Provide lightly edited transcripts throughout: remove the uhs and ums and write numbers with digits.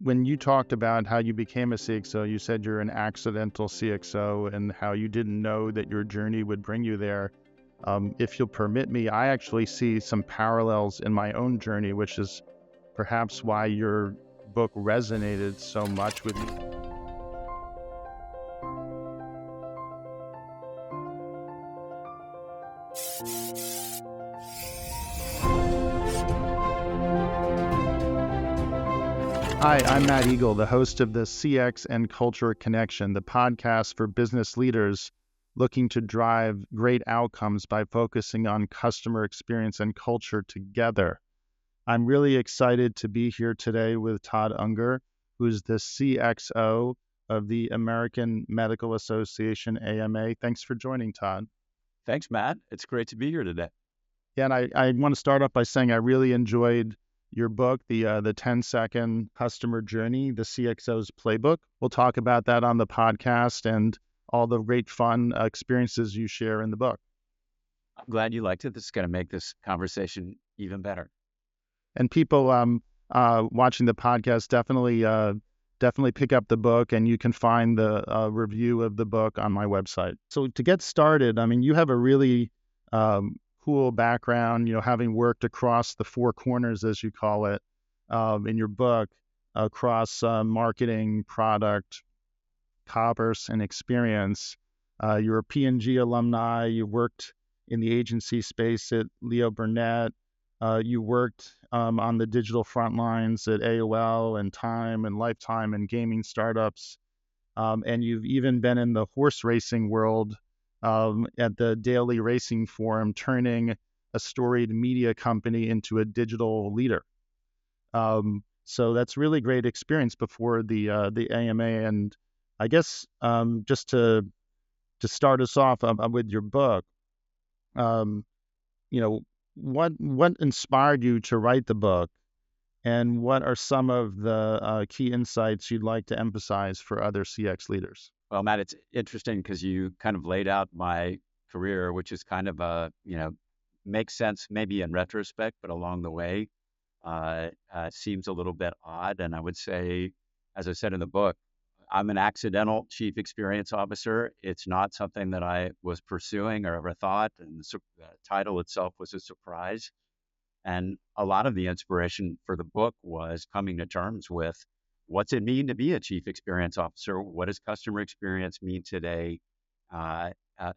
when you talked about how you became a CXO, you said you're an accidental CXO and how you didn't know that your journey would bring you there. If you'll permit me, I actually see some parallels in my own journey, which is perhaps why your book resonated so much with me. Hi, I'm Matt Egol, the host of the CX and Culture Connection, the podcast for business leaders looking to drive great outcomes by focusing on customer experience and culture together. I'm really excited to be here today with Todd Unger, who's the CXO of the American Medical Association, AMA. Thanks for joining, Todd. Thanks, Matt. It's great to be here today. Yeah, and I want to start off by saying I really enjoyed your book, the 10-second customer journey, the CXO's playbook. We'll talk about that on the podcast and all the great fun experiences you share in the book. I'm glad you liked it. This is going to make this conversation even better. And people watching the podcast definitely pick up the book, and you can find the review of the book on my website. So to get started, I mean, you have a really cool background, having worked across the four corners, as you call it, in your book, across marketing, product, commerce, and experience. You're a P&G alumni. You worked in the agency space at Leo Burnett. You worked on the digital front lines at AOL and Time and Lifetime and gaming startups. And you've even been in the horse racing world at the Daily Racing Forum, turning a storied media company into a digital leader. So that's really great experience before the AMA. And I guess just to start us off with your book, what inspired you to write the book, and what are some of the key insights you'd like to emphasize for other CX leaders? Well, Matt, it's interesting because you kind of laid out my career, which is kind of makes sense maybe in retrospect, but along the way, seems a little bit odd. And I would say, as I said in the book, I'm an accidental chief experience officer. It's not something that I was pursuing or ever thought, and the title itself was a surprise. And a lot of the inspiration for the book was coming to terms with what's it mean to be a chief experience officer? What does customer experience mean today,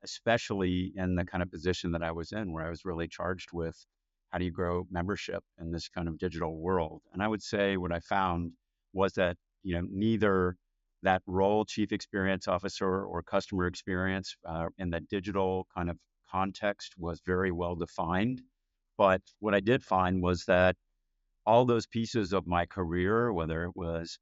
especially in the kind of position that I was in, where I was really charged with how do you grow membership in this kind of digital world? And I would say what I found was that, neither that role, chief experience officer or customer experience in the digital kind of context was very well defined. But what I did find was that all those pieces of my career, whether it was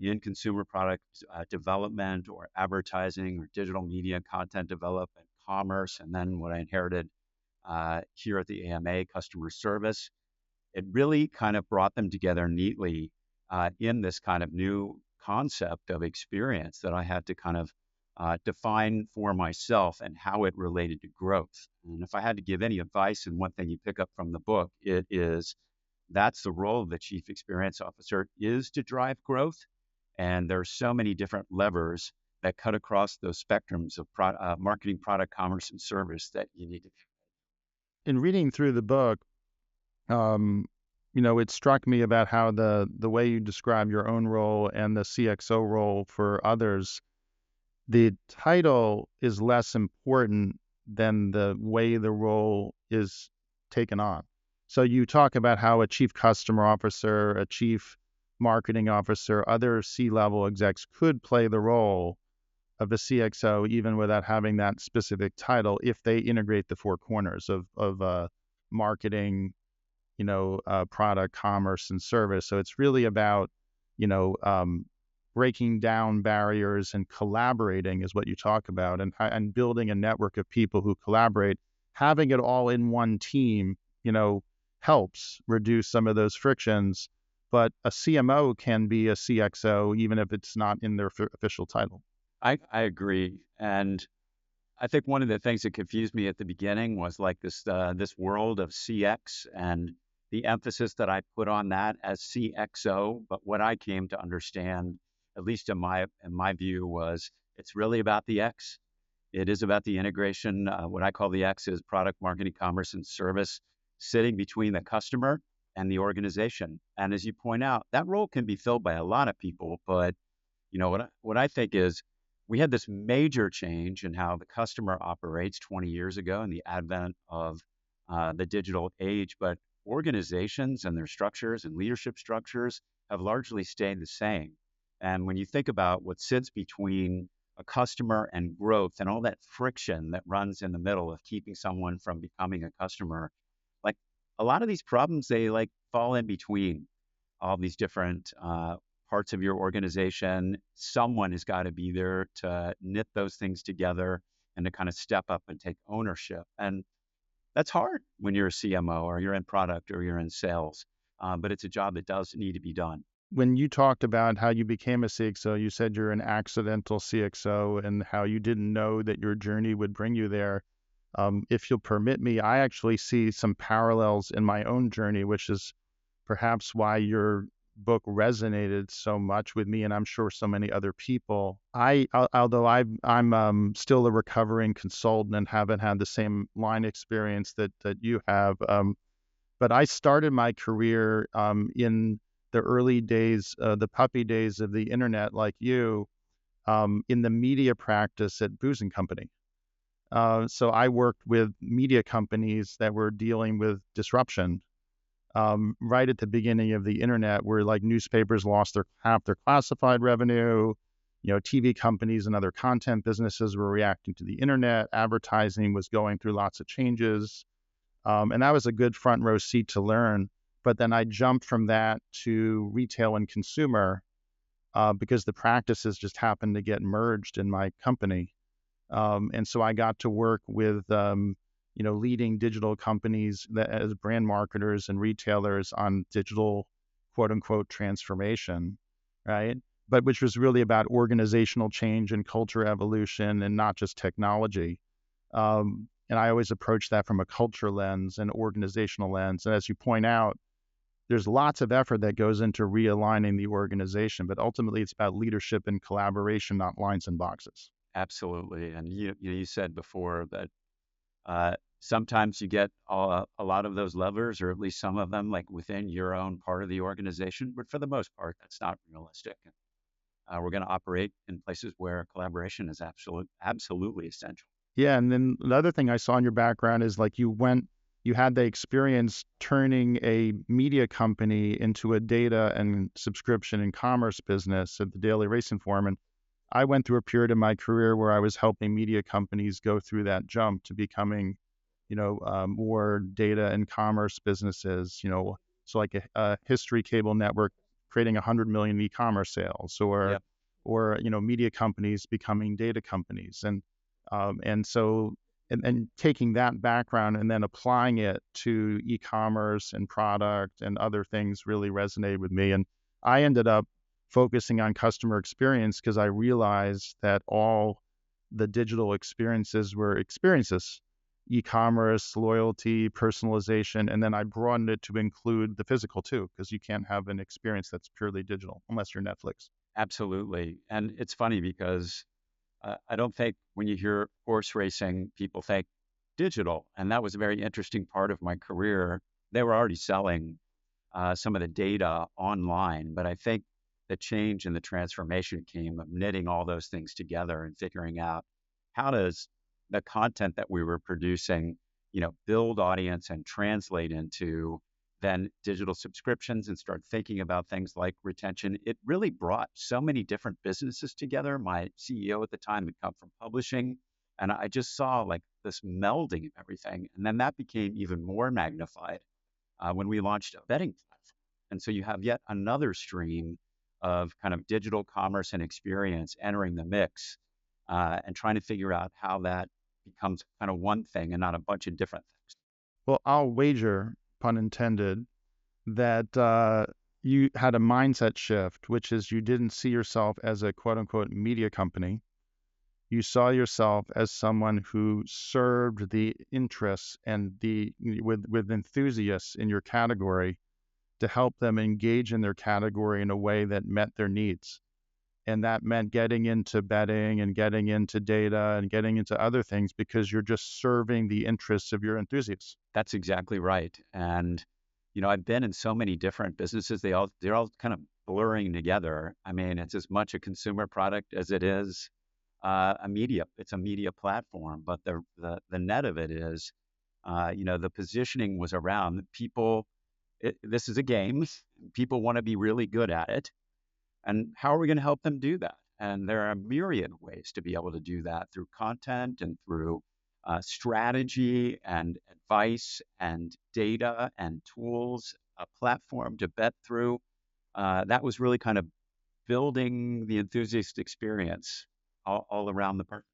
in consumer product development or advertising or digital media content development, commerce, and then what I inherited here at the AMA, customer service, it really kind of brought them together neatly in this kind of new concept of experience that I had to kind of define for myself and how it related to growth. And if I had to give any advice, and one thing you pick up from the book, it is that's the role of the chief experience officer, is to drive growth. And there are so many different levers that cut across those spectrums of marketing, product, commerce, and service that you need to. In reading through the book, it struck me about how the way you describe your own role and the CXO role for others, the title is less important than the way the role is taken on. So you talk about how a chief customer officer, a chief marketing officer, other C-level execs could play the role of a CXO even without having that specific title if they integrate the four corners of marketing, product, commerce, and service. So it's really about, breaking down barriers and collaborating is what you talk about, and building a network of people who collaborate. Having it all in one team, helps reduce some of those frictions. But a CMO can be a CXO even if it's not in their official title. I agree. And I think one of the things that confused me at the beginning was like this world of CX and the emphasis that I put on that as CXO. But what I came to understand, at least in my view, was it's really about the X. It is about the integration. What I call the X is product, marketing, commerce, and service, sitting between the customer and the organization. And as you point out, that role can be filled by a lot of people. But what I think is we had this major change in how the customer operates 20 years ago in the advent of the digital age, but organizations and their structures and leadership structures have largely stayed the same. And when you think about what sits between a customer and growth and all that friction that runs in the middle of keeping someone from becoming a customer, like a lot of these problems, they like fall in between all these different parts of your organization. Someone has got to be there to knit those things together and to kind of step up and take ownership. And that's hard when you're a CMO or you're in product or you're in sales, but it's a job that does need to be done. When you talked about how you became a CXO, you said you're an accidental CXO and how you didn't know that your journey would bring you there. If you'll permit me, I actually see some parallels in my own journey, which is perhaps why your book resonated so much with me, and I'm sure so many other people. Although I'm still a recovering consultant and haven't had the same line experience that you have, but I started my career in the early days, the puppy days of the internet, like you, in the media practice at Booz and Company. So I worked with media companies that were dealing with disruption right at the beginning of the internet, where like newspapers lost half their classified revenue. TV companies and other content businesses were reacting to the internet. Advertising was going through lots of changes. And that was a good front row seat to learn. But then I jumped from that to retail and consumer because the practices just happened to get merged in my company. And so I got to work with leading digital companies that, as brand marketers and retailers on digital quote unquote transformation, right? But which was really about organizational change and culture evolution and not just technology. And I always approach that from a culture lens and organizational lens. And as you point out, there's lots of effort that goes into realigning the organization, but ultimately it's about leadership and collaboration, not lines and boxes. Absolutely. And you said before that sometimes you get a lot of those levers, or at least some of them, like within your own part of the organization. But for the most part, that's not realistic. We're going to operate in places where collaboration is absolutely essential. Yeah, and then the other thing I saw in your background is like you had the experience turning a media company into a data and subscription and commerce business at the Daily Racing Form. And I went through a period in my career where I was helping media companies go through that jump to becoming, more data and commerce businesses. So like a history cable network creating 100 million e-commerce sales, Yep. or media companies becoming data companies, and taking that background and then applying it to e-commerce and product and other things really resonated with me. And I ended up focusing on customer experience because I realized that all the digital experiences were experiences, e-commerce, loyalty, personalization, and then I broadened it to include the physical too, because you can't have an experience that's purely digital unless you're Netflix. Absolutely. And it's funny because I don't think when you hear horse racing, people think digital. And that was a very interesting part of my career. They were already selling some of the data online, but I think the change and the transformation came of knitting all those things together and figuring out how does the content that we were producing, build audience and translate into then digital subscriptions and start thinking about things like retention. It really brought so many different businesses together. My CEO at the time had come from publishing, and I just saw like this melding of everything. And then that became even more magnified when we launched a betting platform. And so you have yet another stream of kind of digital commerce and experience entering the mix and trying to figure out how that becomes kind of one thing and not a bunch of different things. Well, I'll wager, pun intended, that you had a mindset shift, which is you didn't see yourself as a quote unquote media company. You saw yourself as someone who served the interests and with enthusiasts in your category to help them engage in their category in a way that met their needs. And that meant getting into betting and getting into data and getting into other things because you're just serving the interests of your enthusiasts. That's exactly right. And, I've been in so many different businesses. They're all kind of blurring together. I mean, it's as much a consumer product as it is it's a media platform, but the net of it is, the positioning was around people. This is a game. People want to be really good at it. And how are we going to help them do that? And there are a myriad of ways to be able to do that through content and through strategy and advice and data and tools, a platform to bet through. That was really kind of building the enthusiast experience all around the person.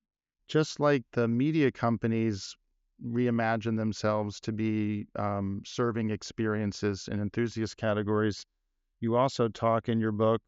Just like the media companies reimagine themselves to be serving experiences in enthusiast categories, you also talk in your book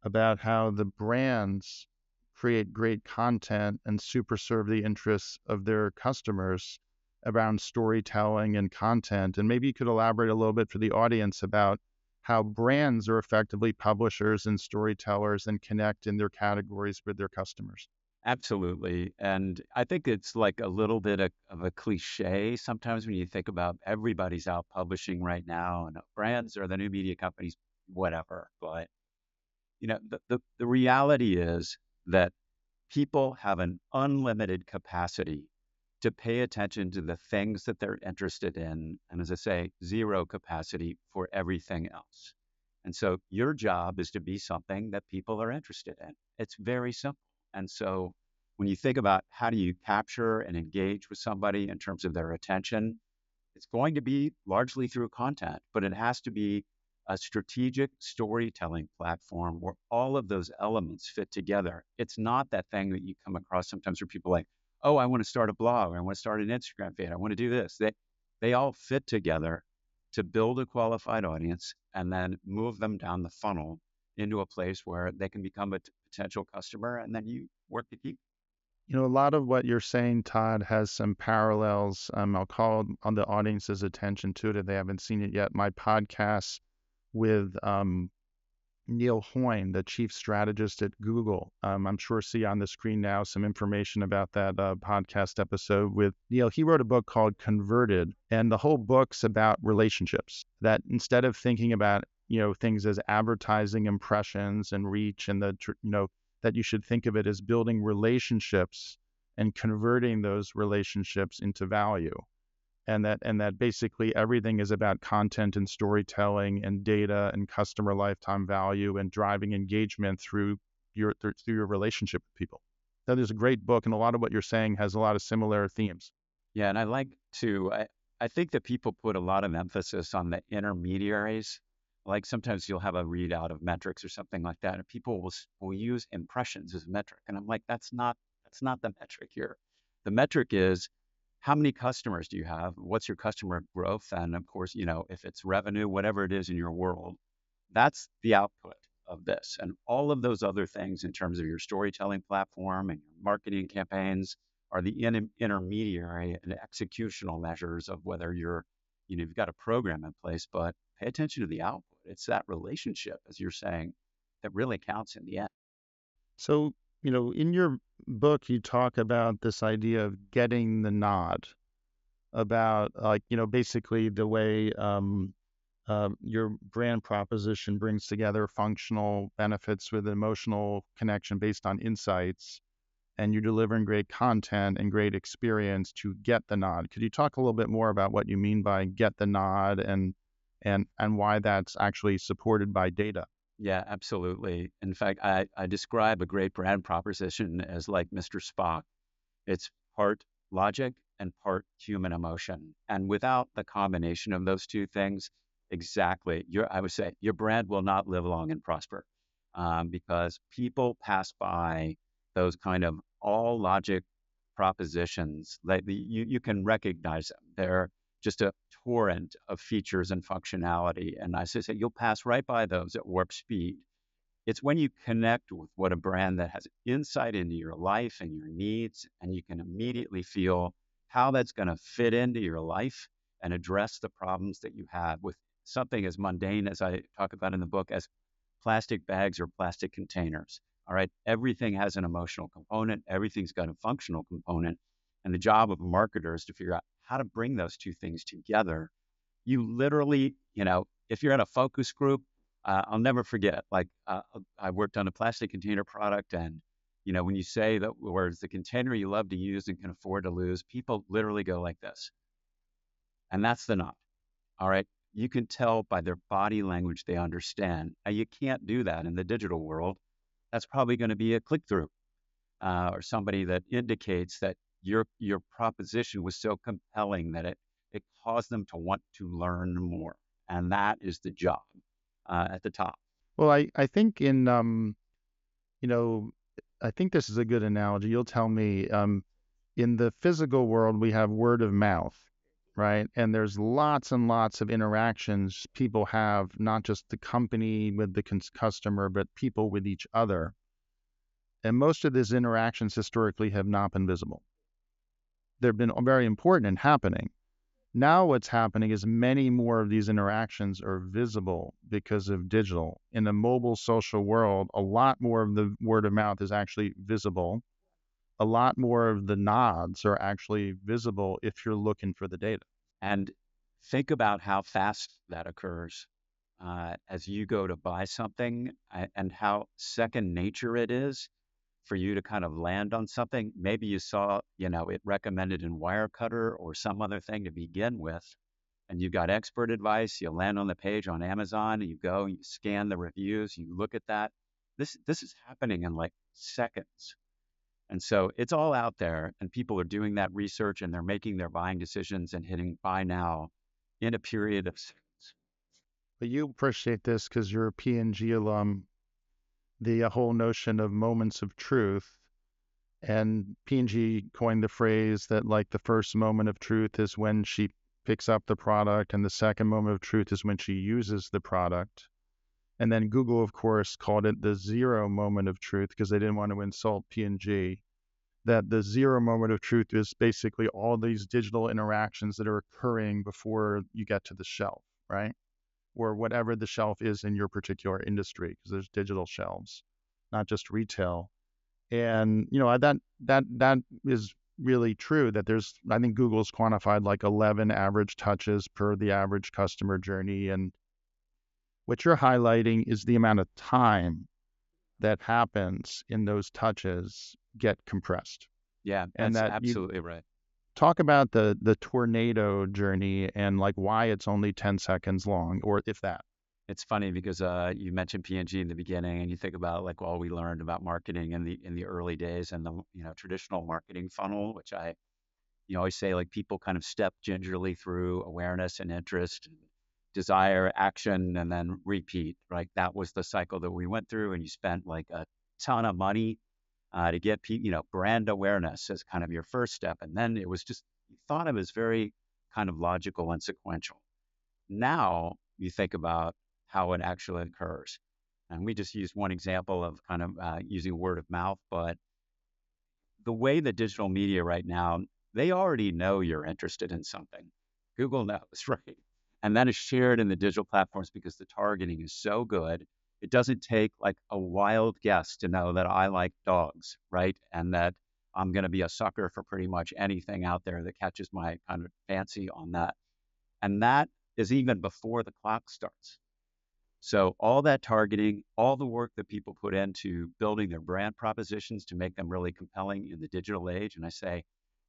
about how the brands create great content and super serve the interests of their customers around storytelling and content. And maybe you could elaborate a little bit for the audience about how brands are effectively publishers and storytellers and connect in their categories with their customers. Absolutely. And I think it's like a little bit of a cliche sometimes when you think about everybody's out publishing right now and brands are the new media companies, whatever. But, the reality is that people have an unlimited capacity to pay attention to the things that they're interested in. And as I say, zero capacity for everything else. And so your job is to be something that people are interested in. It's very simple. And so when you think about how do you capture and engage with somebody in terms of their attention, it's going to be largely through content, but it has to be a strategic storytelling platform where all of those elements fit together. It's not that thing that you come across sometimes where people are like, oh, I want to start a blog, or I want to start an Instagram feed, I want to do this. They all fit together to build a qualified audience and then move them down the funnel into a place where they can become a potential customer and then you work to keep. A lot of what you're saying, Todd, has some parallels. I'll call on the audience's attention to it if they haven't seen it yet. My podcast with Neil Hoyne, the chief strategist at Google. I'm sure see on the screen now some information about that podcast episode with Neil. He wrote a book called Converted, and the whole book's about relationships. That instead of thinking about things as advertising impressions and reach, and that you should think of it as building relationships and converting those relationships into value, and that basically everything is about content and storytelling and data and customer lifetime value and driving engagement through your relationship with people. That is a great book, and a lot of what you're saying has a lot of similar themes. Yeah, and I think that people put a lot of emphasis on the intermediaries. Like sometimes you'll have a readout of metrics or something like that, and people will use impressions as a metric. And I'm like, that's not the metric here. The metric is how many customers do you have? What's your customer growth? And of course, if it's revenue, whatever it is in your world, that's the output of this. And all of those other things in terms of your storytelling platform and your marketing campaigns are the intermediary and executional measures of whether you've got a program in place, but pay attention to the output. It's that relationship, as you're saying, that really counts in the end. So, in your book, you talk about this idea of getting the nod, about basically the way your brand proposition brings together functional benefits with emotional connection based on insights, and you're delivering great content and great experience to get the nod. Could you talk a little bit more about what you mean by get the nod and why that's actually supported by data? Yeah, absolutely. In fact, I describe a great brand proposition as like Mr. Spock. It's part logic and part human emotion. And without the combination of those two things, exactly, I would say your brand will not live long and prosper because people pass by those kind of all logic propositions. Like you can recognize them. They're just a torrent of features and functionality. And I say you'll pass right by those at warp speed It's when you connect with what a brand that has insight into your life and your needs, and you can immediately feel how that's going to fit into your life and address the problems that you have with something as mundane as I talk about in the book as plastic bags or plastic containers. All right. Everything has an emotional component, everything's got a functional component. And the job of a marketer is to figure out how to bring those two things together. You literally, if you're in a focus group, I'll never forget, I worked on a plastic container product. And, when you say the words, the container you love to use and can afford to lose, people literally go like this. And that's the knot. All right. You can tell by their body language they understand. Now, you can't do that in the digital world. That's probably going to be a click through or somebody that indicates that your proposition was so compelling that it caused them to want to learn more. And that is the job at the top. Well, I think you know, I think this is a good analogy. You'll tell me, in the physical world, we have word of mouth, right? And there's lots and lots of interactions people have, not just the company with the customer, but people with each other. And most of these interactions historically have not been visible. They've been very important and happening. Now what's happening is many more of these interactions are visible because of digital. In a mobile social world, a lot more of the word of mouth is actually visible. A lot more of the nods are actually visible if you're looking for the data. And think about how fast that occurs as you go to buy something and how second nature it is for you to kind of land on something. Maybe you saw, it recommended in Wirecutter or some other thing to begin with, and you got expert advice. You land on the page on Amazon, you go, you scan the reviews, you look at that. This is happening in like seconds. And so it's all out there, and people are doing that research and they're making their buying decisions and hitting buy now in a period of seconds. But you appreciate this because you're a P&G alum, the whole notion of moments of truth. And P&G coined the phrase that like the first moment of truth is when she picks up the product, and the second moment of truth is when she uses the product. And then Google, of course, called it the zero moment of truth because they didn't want to insult P&G. That the zero moment of truth is basically all these digital interactions that are occurring before you get to the shelf, right? Or whatever the shelf is in your particular industry, because there's digital shelves, not just retail. And that is really true. That there's, I think Google's quantified like 11 average touches per the average customer journey, and what you're highlighting is the amount of time that happens in those touches get compressed. Yeah, And that's that you absolutely right. talk about the tornado journey and like why it's only 10 seconds long, or if that. It's funny because you mentioned P&G in the beginning, and you think about like all we learned about marketing in the early days and the traditional marketing funnel, which I always say like people kind of step gingerly through awareness and interest, desire, action, and then repeat. Right, that was the cycle that we went through, and you spent like a ton of money to get brand awareness as kind of your first step, and then it was just you thought of as very kind of logical and sequential. Now you think about how it actually occurs. And we just used one example of kind of using word of mouth, but the way the digital media right now, they already know you're interested in something. Google knows, right? And that is shared in the digital platforms because the targeting is so good. It doesn't take like a wild guess to know that I like dogs, right? And that I'm going to be a sucker for pretty much anything out there that catches my kind of fancy on that. And that is even before the clock starts. So all that targeting, all the work that people put into building their brand propositions to make them really compelling in the digital age, and I say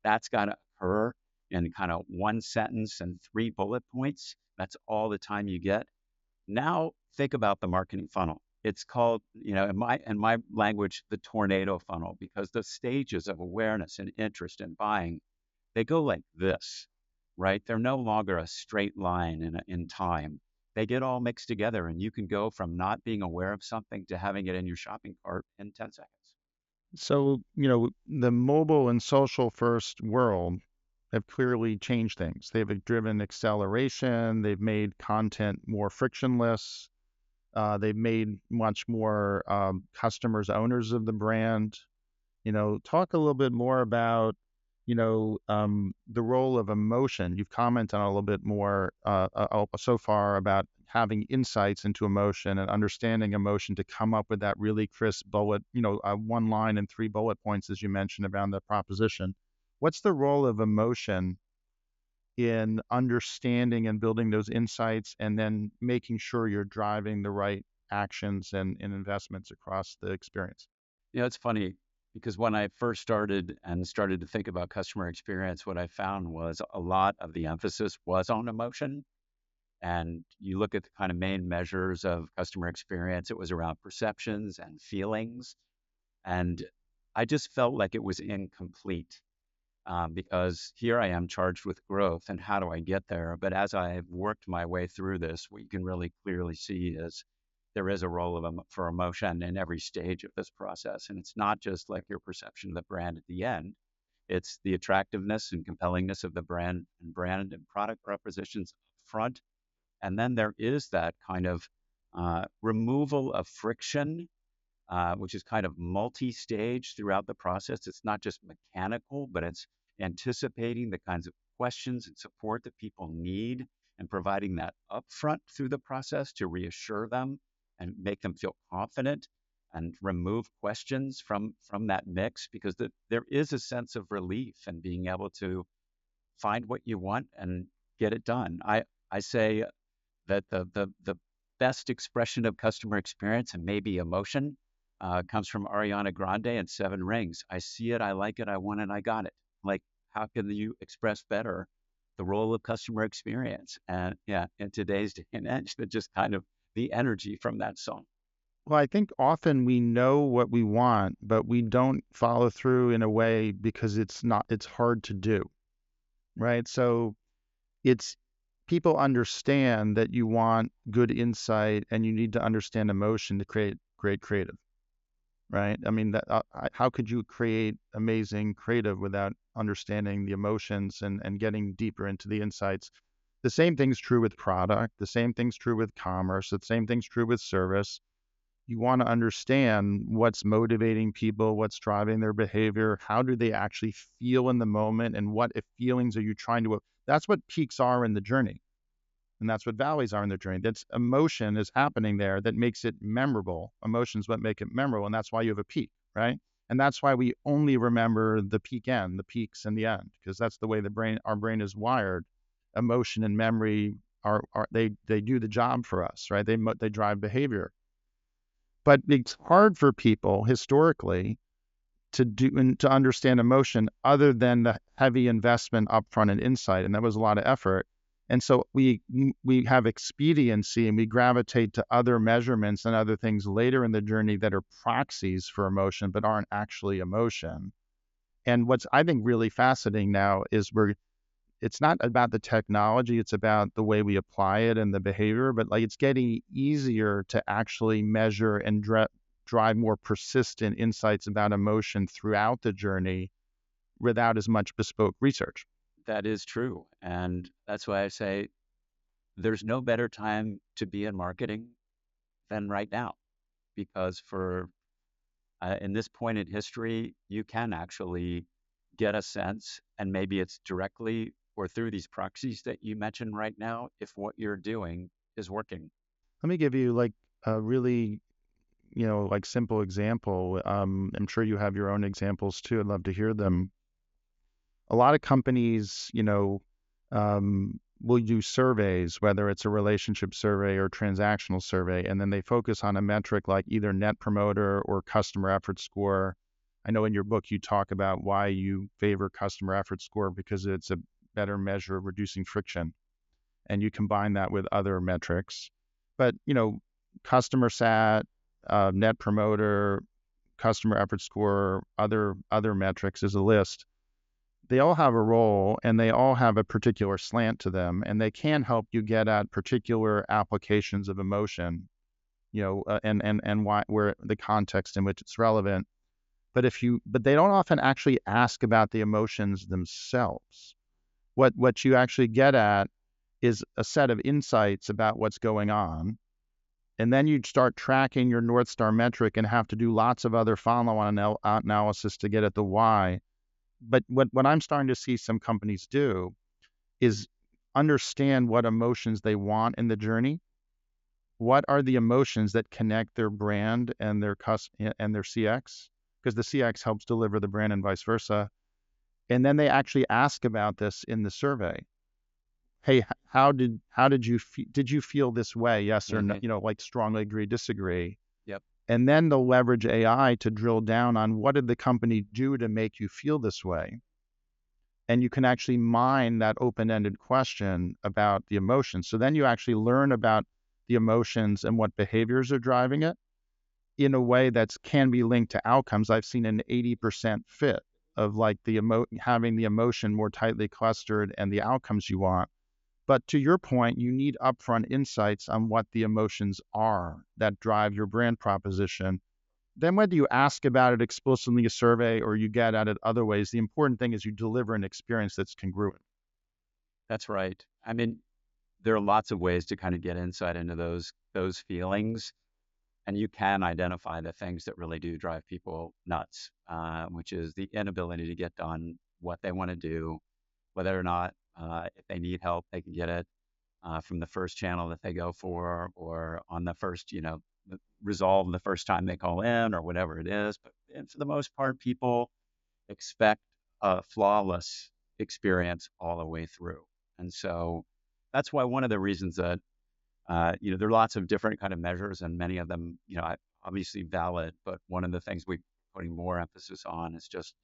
that's got to occur in kind of one sentence and 3 bullet points. That's all the time you get. Now think about the marketing funnel. It's called, in my language, the tornado funnel, because the stages of awareness and interest in buying, they go like this, right? They're no longer a straight line in time. They get all mixed together, and you can go from not being aware of something to having it in your shopping cart in 10 seconds. So, the mobile and social first world have clearly changed things. They've driven acceleration, they've made content more frictionless. They've made much more customers owners of the brand. Talk a little bit more about, the role of emotion. You've commented on a little bit more so far about having insights into emotion and understanding emotion to come up with that really crisp bullet, one line and 3 bullet points, as you mentioned, around the proposition. What's the role of emotion in understanding and building those insights and then making sure you're driving the right actions and investments across the experience? It's funny because when I first started to think about customer experience, what I found was a lot of the emphasis was on emotion. And you look at the kind of main measures of customer experience, it was around perceptions and feelings. And I just felt like it was incomplete because here I am charged with growth and how do I get there? But as I've worked my way through this, what you can really clearly see is there is a role for emotion in every stage of this process. And it's not just like your perception of the brand at the end. It's the attractiveness and compellingness of the brand and product propositions up front. And then there is that kind of removal of friction, which is kind of multi-stage throughout the process. It's not just mechanical, but it's anticipating the kinds of questions and support that people need and providing that upfront through the process to reassure them and make them feel confident and remove questions from that mix because there is a sense of relief and being able to find what you want and get it done. I say that the best expression of customer experience and maybe emotion comes from Ariana Grande and Seven Rings. I see it, I like it, I want it, I got it. Like, how can you express better the role of customer experience? And yeah, in today's day and age, that just kind of the energy from that song. Well, I think often we know what we want, but we don't follow through in a way because it's hard to do, right? So it's people understand that you want good insight and you need to understand emotion to create great creative, right? I mean, how could you create amazing creative without understanding the emotions and getting deeper into the insights? The same thing's true with product. The same thing's true with commerce. The same thing's true with service. You want to understand what's motivating people, what's driving their behavior, how do they actually feel in the moment, and what if feelings are you trying to. That's what peaks are in the journey, and that's what valleys are in the journey. That's emotion is happening there that makes it memorable. Emotions what make it memorable, and that's why you have a peak, right? And that's why we only remember the peak end, the peaks and the end, because that's the way our brain is wired. Emotion and memory are they do the job for us, right? They drive behavior. But it's hard for people historically to do and to understand emotion other than the heavy investment upfront and insight, and that was a lot of effort. And so we have expediency and we gravitate to other measurements and other things later in the journey that are proxies for emotion but aren't actually emotion. And what's I think really fascinating now is it's not about the technology, it's about the way we apply it and the behavior, but like it's getting easier to actually measure and drive more persistent insights about emotion throughout the journey without as much bespoke research. That is true. And that's why I say there's no better time to be in marketing than right now, because for in this point in history, you can actually get a sense, and maybe it's directly or through these proxies that you mentioned right now, if what you're doing is working. Let me give you like a really, like simple example. I'm sure you have your own examples too. I'd love to hear them. A lot of companies, will do surveys, whether it's a relationship survey or transactional survey, and then they focus on a metric like either net promoter or customer effort score. I know in your book you talk about why you favor customer effort score because it's a better measure of reducing friction, and you combine that with other metrics. But customer sat, net promoter, customer effort score, other metrics is a list. They all have a role and they all have a particular slant to them, and they can help you get at particular applications of emotion, and why where the context in which it's relevant. But they don't often actually ask about the emotions themselves. What you actually get at is a set of insights about what's going on, And then you'd start tracking your North Star metric and have to do lots of other follow-on analysis to get at the why. But what I'm starting to see some companies do is understand what emotions they want in the journey. What are the emotions that connect their brand and their CX? Because the CX helps deliver the brand and vice versa. And then they actually ask about this in the survey. Hey, how did you feel this way? Yes or no? Hmm. Like strongly agree, disagree. Yep. And then they'll leverage AI to drill down on what did the company do to make you feel this way? And you can actually mine that open-ended question about the emotions. So then you actually learn about the emotions and what behaviors are driving it in a way that can be linked to outcomes. I've seen an 80% fit of like having the emotion more tightly clustered and the outcomes you want. But to your point, you need upfront insights on what the emotions are that drive your brand proposition. Then whether you ask about it explicitly in a survey or you get at it other ways, the important thing is you deliver an experience that's congruent. That's right. I mean, there are lots of ways to kind of get insight into those feelings, and you can identify the things that really do drive people nuts, which is the inability to get done what they want to do, whether or not if they need help, they can get it from the first channel that they go for, or on the first, resolve the first time they call in, or whatever it is. But and for the most part, people expect a flawless experience all the way through. And so that's why one of the reasons that, there are lots of different kind of measures and many of them, obviously valid, but one of the things we're putting more emphasis on is just,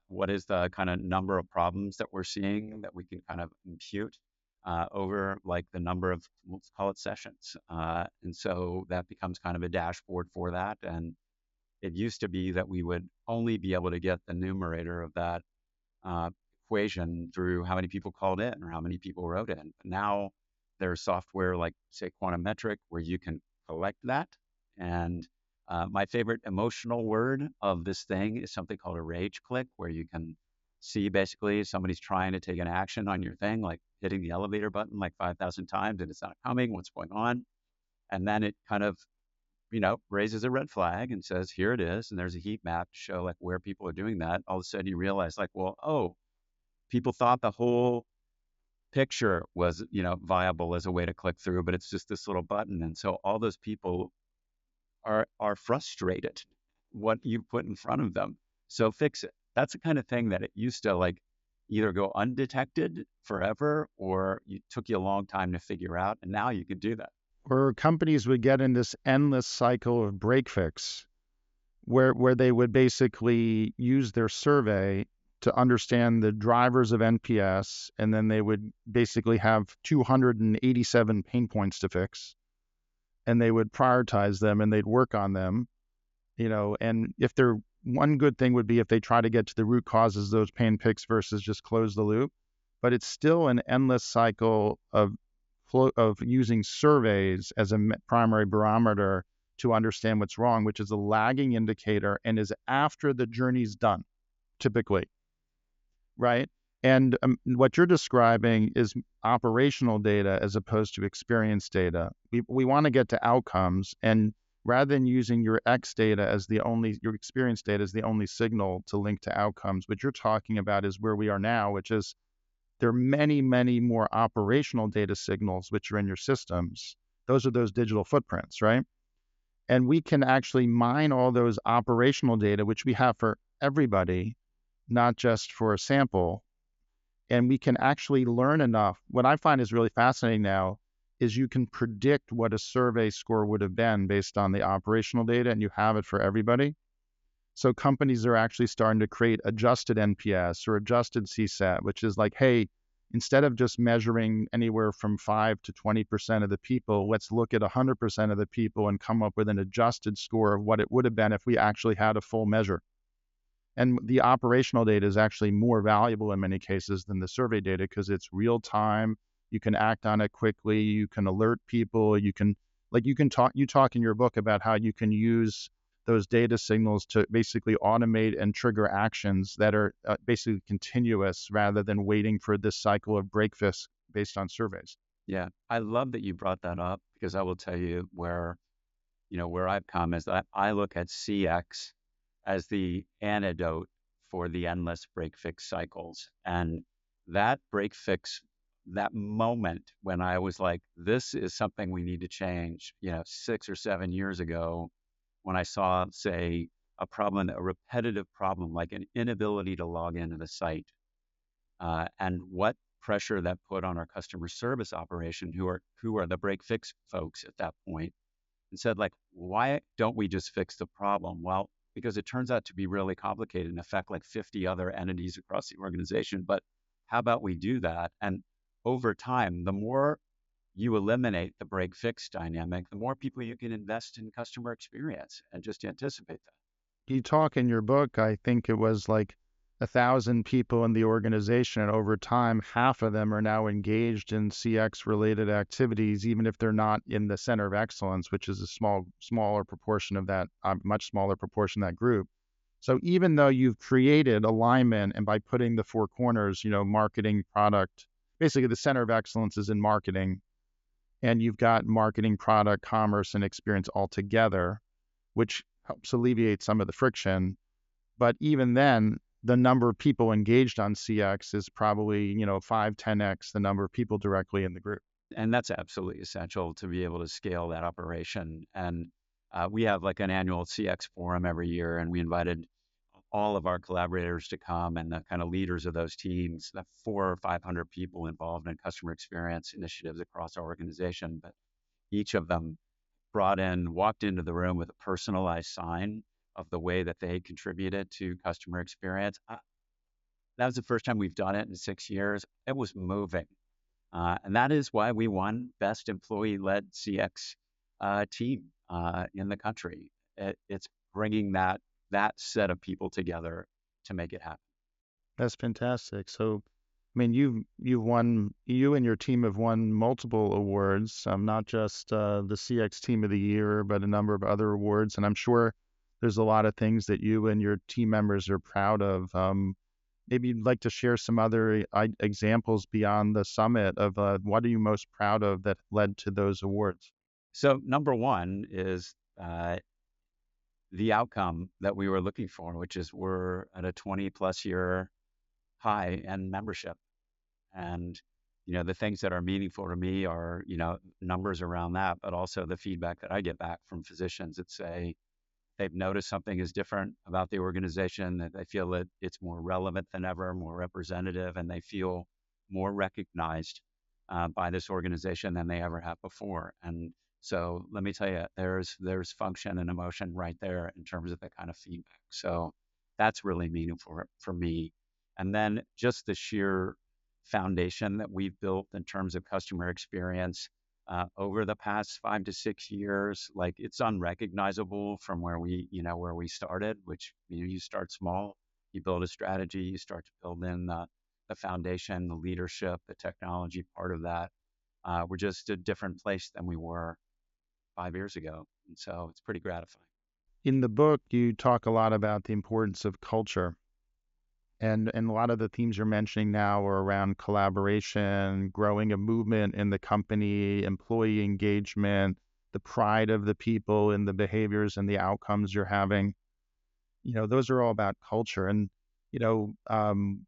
what is the kind of number of problems that we're seeing that we can kind of impute over like the number of, let's call it sessions. And so that becomes kind of a dashboard for that. And it used to be that we would only be able to get the numerator of that uh, equation through how many people called in or how many people wrote in. But now there's software like, say, Quantometric, where you can collect that. And my favorite emotional word of this thing is something called a rage click, where you can see basically somebody's trying to take an action on your thing, like hitting the elevator button like 5,000 times and it's not coming, what's going on? And then it kind of raises a red flag and says, here it is. And there's a heat map to show like where people are doing that. All of a sudden you realize like, well, oh, people thought the whole picture was, viable as a way to click through, but it's just this little button. And so all those people are frustrated what you put in front of them. So fix it. That's the kind of thing that it used to like either go undetected forever or it took you a long time to figure out. And now you can do that. Or companies would get in this endless cycle of break fix where they would basically use their survey to understand the drivers of NPS, and then they would basically have 287 pain points to fix, and they would prioritize them and they'd work on them, and if they're one good thing would be if they try to get to the root causes of those pain picks versus just close the loop. But it's still an endless cycle of using surveys as a primary barometer to understand what's wrong, which is a lagging indicator and is after the journey's done, typically, right? And what you're describing is operational data as opposed to experience data. We want to get to outcomes, and rather than using your your experience data as the only signal to link to outcomes, what you're talking about is where we are now, which is there are many, many more operational data signals which are in your systems. Those are those digital footprints, right? And we can actually mine all those operational data, which we have for everybody, not just for a sample. And we can actually learn enough. What I find is really fascinating now is you can predict what a survey score would have been based on the operational data, and you have it for everybody. So companies are actually starting to create adjusted NPS or adjusted CSAT, which is like, hey, instead of just measuring anywhere from 5 to 20% of the people, let's look at 100% of the people and come up with an adjusted score of what it would have been if we actually had a full measure. And the operational data is actually more valuable in many cases than the survey data because it's real time. You can act on it quickly. You can alert people. You talk in your book about how you can use those data signals to basically automate and trigger actions that are basically continuous rather than waiting for this cycle of break fix based on surveys. Yeah, I love that you brought that up because I will tell you where I've come is that I look at CX as the antidote for the endless break fix cycles. And that break fix, that moment when I was like, this is something we need to change, 6 or 7 years ago, when I saw, say, a repetitive problem like an inability to log into the site, and what pressure that put on our customer service operation, who are the break fix folks at that point, and said, like, why don't we just fix the problem? Well, because it turns out to be really complicated and affect like 50 other entities across the organization. But how about we do that? And over time, the more you eliminate the break fix dynamic, the more people you can invest in customer experience and just anticipate that. You talk in your book, I think it was like 1,000 people in the organization, and over time, half of them are now engaged in CX related activities, even if they're not in the center of excellence, which is a smaller proportion of that, much smaller proportion of that group. So even though you've created alignment, and by putting the four corners, marketing, product, basically the center of excellence is in marketing, and you've got marketing, product, commerce, and experience all together, which helps alleviate some of the friction. But even then, the number of people engaged on CX is probably, 5, 10x the number of people directly in the group. And that's absolutely essential to be able to scale that operation. And we have like an annual CX forum every year, and we invited all of our collaborators to come and the kind of leaders of those teams, the 400 or 500 people involved in customer experience initiatives across our organization. But each of them walked into the room with a personalized sign of the way that they contributed to customer experience. That was the first time we've done it in 6 years. It was moving. And that is why we won Best Employee-Led CX team in the country. It's bringing that set of people together to make it happen. That's fantastic. So, I mean, you and your team have won multiple awards, not just the CX Team of the Year, but a number of other awards. And I'm sure there's a lot of things that you and your team members are proud of. Maybe you'd like to share some other examples beyond the summit of what are you most proud of that led to those awards? So number one is the outcome that we were looking for, which is we're at a 20 plus year high in membership. And, the things that are meaningful to me are, numbers around that, but also the feedback that I get back from physicians that say they've noticed something is different about the organization, that they feel that it's more relevant than ever, more representative, and they feel more recognized by this organization than they ever have before. And so let me tell you, there's function and emotion right there in terms of the kind of feedback. So that's really meaningful for me. And then just the sheer foundation that we've built in terms of customer experience over the past 5 to 6 years, like it's unrecognizable from where we started, which, you start small, you build a strategy, you start to build in the foundation, the leadership, the technology part of that. We're just a different place than we were 5 years ago. And so it's pretty gratifying. In the book, you talk a lot about the importance of culture. And a lot of the themes you're mentioning now are around collaboration, growing a movement in the company, employee engagement, the pride of the people in the behaviors and the outcomes you're having. Those are all about culture. And, you know, um,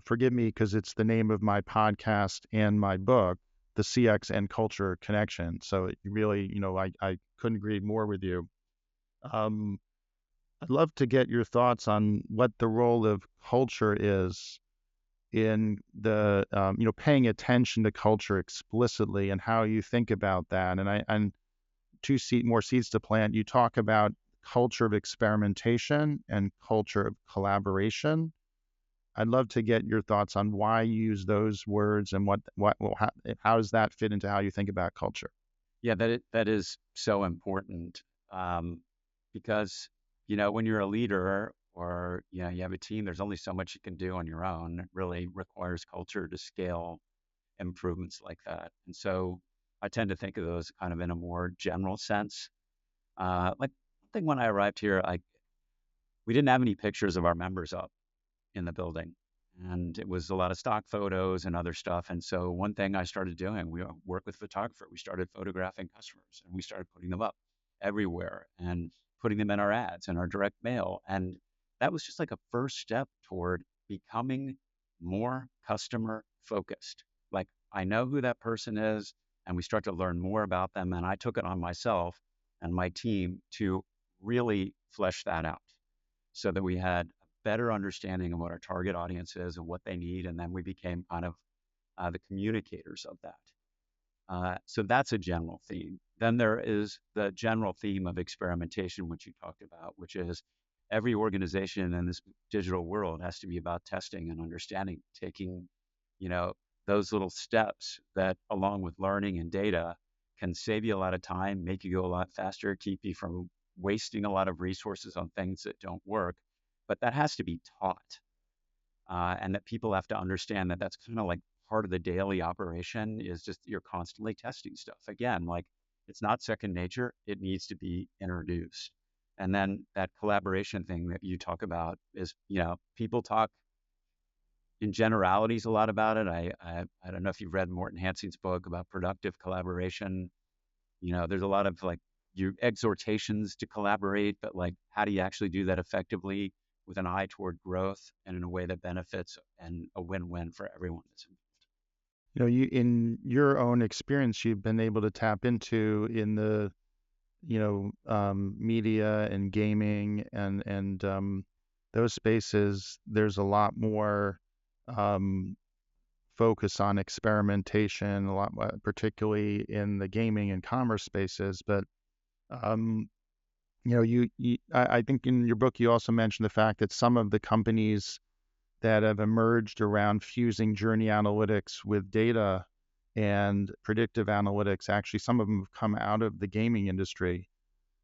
forgive me because it's the name of my podcast and my book, The CX and Culture Connection. So it really, I couldn't agree more with you. Um, I'd love to get your thoughts on what the role of culture is in the, paying attention to culture explicitly and how you think about that. And more seeds to plant, you talk about culture of experimentation and culture of collaboration. I'd love to get your thoughts on why you use those words and how does that fit into how you think about culture? Yeah, that is so important, because when you're a leader or you have a team, there's only so much you can do on your own. It really requires culture to scale improvements like that. And so I tend to think of those kind of in a more general sense. Like I think when I arrived here, we didn't have any pictures of our members up in the building, and it was a lot of stock photos and other stuff. And so one thing I started doing, we work with photographer. We started photographing customers, and we started putting them up everywhere and putting them in our ads and our direct mail. And that was just like a first step toward becoming more customer focused. Like, I know who that person is, and we start to learn more about them. And I took it on myself and my team to really flesh that out so that we had a better understanding of what our target audience is and what they need. And then we became kind of the communicators of that. So that's a general theme. Then there is the general theme of experimentation, which you talked about, which is every organization in this digital world has to be about testing and understanding, taking, you know, those little steps that, along with learning and data, can save you a lot of time, make you go a lot faster, keep you from wasting a lot of resources on things that don't work. But that has to be taught, and that people have to understand that that's kind of like part of the daily operation is just you're constantly testing stuff. Again, like, it's not second nature. It needs to be introduced. And then that collaboration thing that you talk about is, people talk in generalities a lot about it. I don't know if you've read Morton Hansing's book about productive collaboration. There's a lot of like your exhortations to collaborate, but like, how do you actually do that effectively with an eye toward growth and in a way that benefits and a win-win for everyone that's involved? You in your own experience, you've been able to tap into in the media and gaming and those spaces. There's a lot more um, focus on experimentation, a lot, particularly in the gaming and commerce spaces. But um, I think in your book you also mentioned the fact that some of the companies that have emerged around fusing journey analytics with data and predictive analytics, actually some of them have come out of the gaming industry.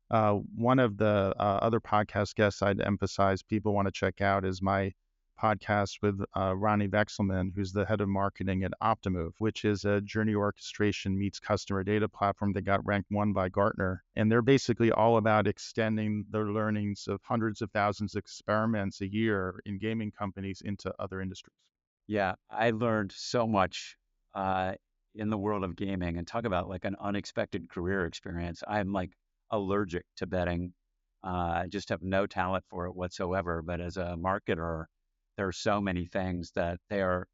One of the other podcast guests I'd emphasize people want to check out is my podcast with Ronnie Vexelman, who's the head of marketing at Optimove, which is a journey orchestration meets customer data platform that got ranked 1 by Gartner. And they're basically all about extending their learnings of hundreds of thousands of experiments a year in gaming companies into other industries. Yeah, I learned so much uh, in the world of gaming, and talk about like an unexpected career experience. I'm like allergic to betting. I just have no talent for it whatsoever. But as a marketer, there are so many things that they are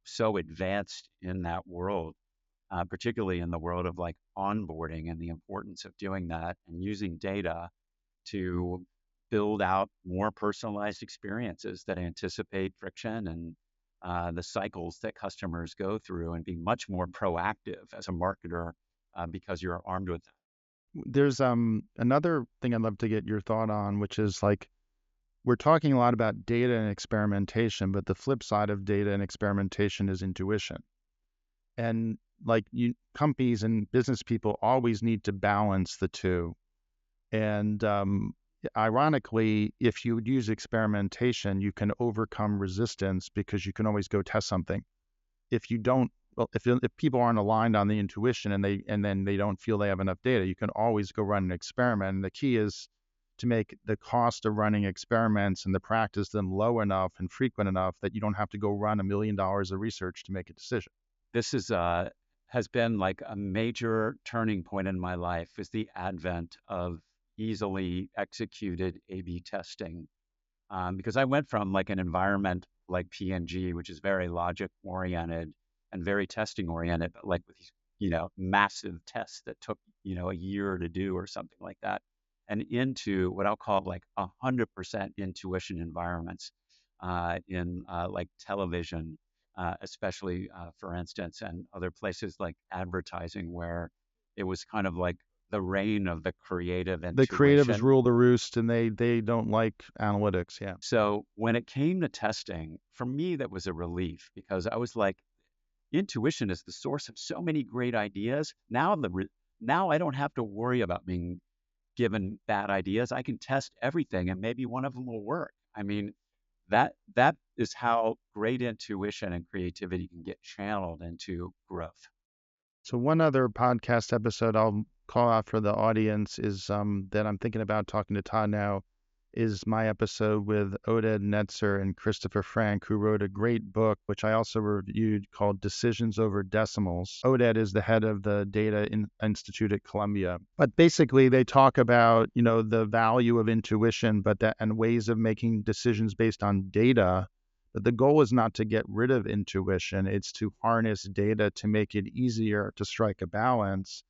so advanced in that world, particularly in the world of like onboarding and the importance of doing that and using data to build out more personalized experiences that anticipate friction and the cycles that customers go through, and be much more proactive as a marketer because you're armed with that. There's another thing I'd love to get your thought on, which is like we're talking a lot about data and experimentation, but the flip side of data and experimentation is intuition. And like companies and business people always need to balance the two. And ironically, if you use experimentation, you can overcome resistance because you can always go test something. If you don't, well, if people aren't aligned on the intuition and then they don't feel they have enough data, you can always go run an experiment. And the key is to make the cost of running experiments and the practice them low enough and frequent enough that you don't have to go run $1 million of research to make a decision. This is has been like a major turning point in my life, is the advent of easily executed A/B testing. Because I went from like an environment like P&G, which is very logic oriented and very testing oriented, but like with these, massive tests that took, a year to do or something like that, and into what I'll call like 100% intuition environments in like television, especially for instance, and other places like advertising, where it was kind of like the reign of the creative The creatives intuition. rule the roost and they don't like analytics. Yeah. So when it came to testing, for me, that was a relief, because I was like, intuition is the source of so many great ideas. Now I don't have to worry about being given bad ideas. I can test everything and maybe one of them will work. I mean, that is how great intuition and creativity can get channeled into growth. So one other podcast episode I'll call out for the audience is that I'm thinking about talking to Todd now is my episode with Oded Netzer and Christopher Frank, who wrote a great book, which I also reviewed, called Decisions Over Decimals. Oded is the head of the Data Institute at Columbia. But basically, they talk about, the value of intuition, and ways of making decisions based on data. But the goal is not to get rid of intuition. It's to harness data to make it easier to strike a balance.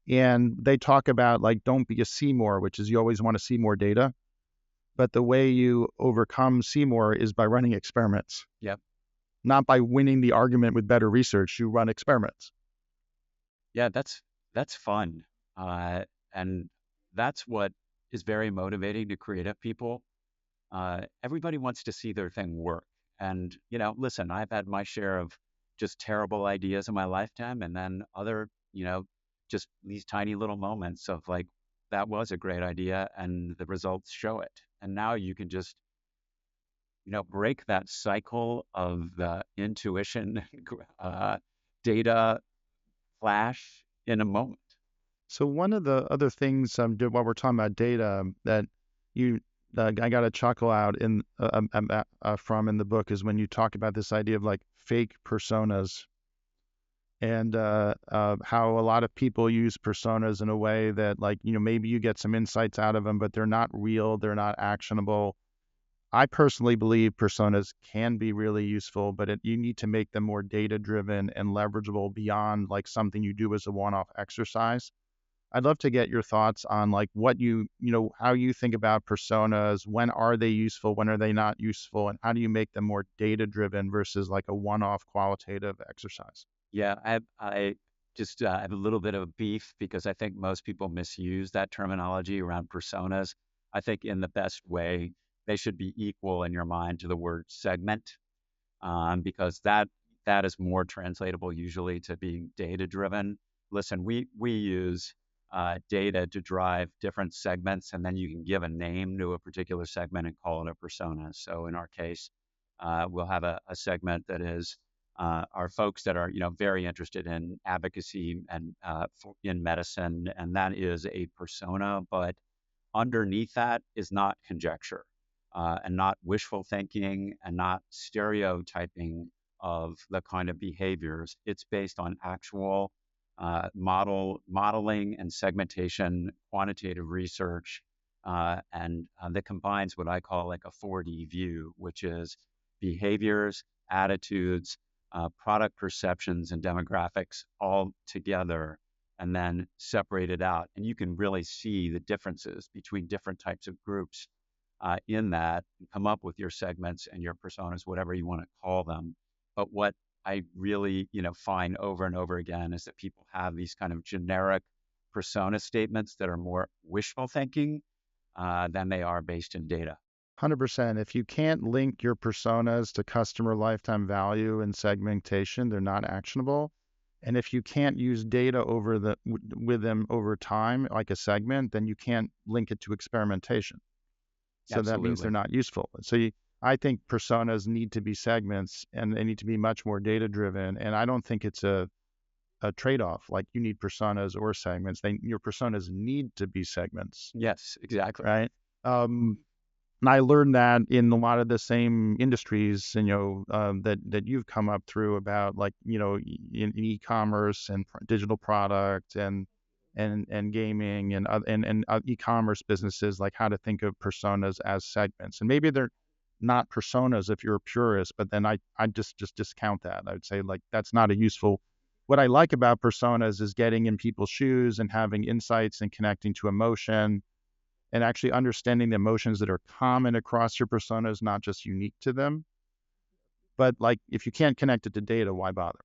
And they talk about, like, don't be a Seymour, which is you always want to see more data. But the way you overcome Seymour is by running experiments. Yep. Not by winning the argument with better research. You run experiments. Yeah, that's fun. And that's what is very motivating to creative people. Everybody wants to see their thing work. And, listen, I've had my share of just terrible ideas in my lifetime, and then other, just these tiny little moments of like, that was a great idea and the results show it. And now you can just, break that cycle of the intuition, data flash in a moment. So one of the other things while we're talking about data that I got a chuckle out from in the book is when you talk about this idea of like fake personas, and how a lot of people use personas in a way that, like, maybe you get some insights out of them, but they're not real, they're not actionable. I personally believe personas can be really useful, but you need to make them more data-driven and leverageable beyond like something you do as a one-off exercise. I'd love to get your thoughts on like how you think about personas. When are they useful? When are they not useful? And how do you make them more data-driven versus like a one-off qualitative exercise? Yeah, I just have a little bit of beef because I think most people misuse that terminology around personas. I think in the best way, they should be equal in your mind to the word segment, because that is more translatable usually to being data driven. Listen, we use data to drive different segments, and then you can give a name to a particular segment and call it a persona. So in our case, we'll have a segment that is are folks that are very interested in advocacy and in medicine, and that is a persona. But underneath that is not conjecture, and not wishful thinking, and not stereotyping of the kind of behaviors. It's based on actual modeling and segmentation, quantitative research, and that combines what I call like a 4D view, which is behaviors, attitudes, product perceptions, and demographics all together, and then separated out. And you can really see the differences between different types of groups in that, and come up with your segments and your personas, whatever you want to call them. But what I really, find over and over again is that people have these kind of generic persona statements that are more wishful thinking than they are based in data. 100%. If you can't link your personas to customer lifetime value and segmentation, they're not actionable. And if you can't use data with them over time, like a segment, then you can't link it to experimentation. So that means they're Absolutely. not useful. I think personas need to be segments, and they need to be much more data driven. And I don't think it's a trade-off. Like, you need personas or segments. Your personas need to be segments, Yes, exactly. right? And I learned that in a lot of the same industries, that you've come up through about, like, in e-commerce and digital product and gaming and e-commerce businesses, like how to think of personas as segments. And maybe they're not personas if you're a purist, but then I just discount that. I would say, like, that's not a useful. What I like about personas is getting in people's shoes and having insights and connecting to emotion, and actually understanding the emotions that are common across your personas, not just unique to them. But, like, if you can't connect it to data, why bother?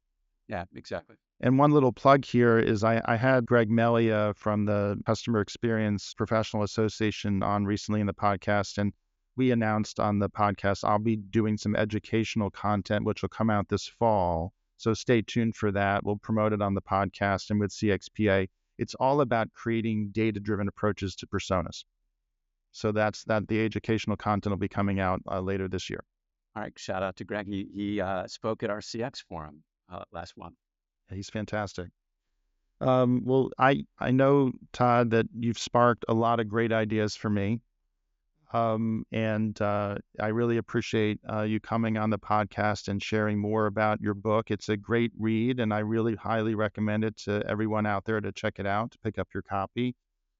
Yeah, exactly. And one little plug here is I had Greg Melia from the Customer Experience Professional Association on recently in the podcast, and we announced on the podcast I'll be doing some educational content, which will come out this fall. So stay tuned for that. We'll promote it on the podcast and with CXPA. It's all about creating data-driven approaches to personas. So that's that. The educational content will be coming out later this year. All right. Shout out to Greg. He spoke at our CX forum last month. He's fantastic. Well, I know, Todd, that you've sparked a lot of great ideas for me. And I really appreciate you coming on the podcast and sharing more about your book. It's a great read, and I really highly recommend it to everyone out there to check it out, to pick up your copy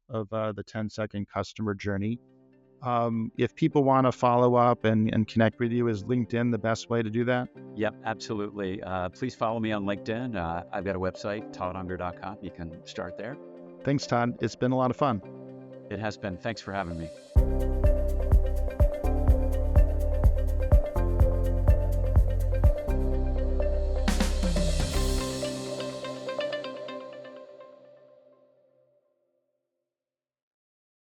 of the 10-Second Customer Journey. If people want to follow up and connect with you, is LinkedIn the best way to do that? Yep, absolutely. Please follow me on LinkedIn. I've got a website, toddunger.com. You can start there. Thanks, Todd. It's been a lot of fun. It has been. Thanks for having me.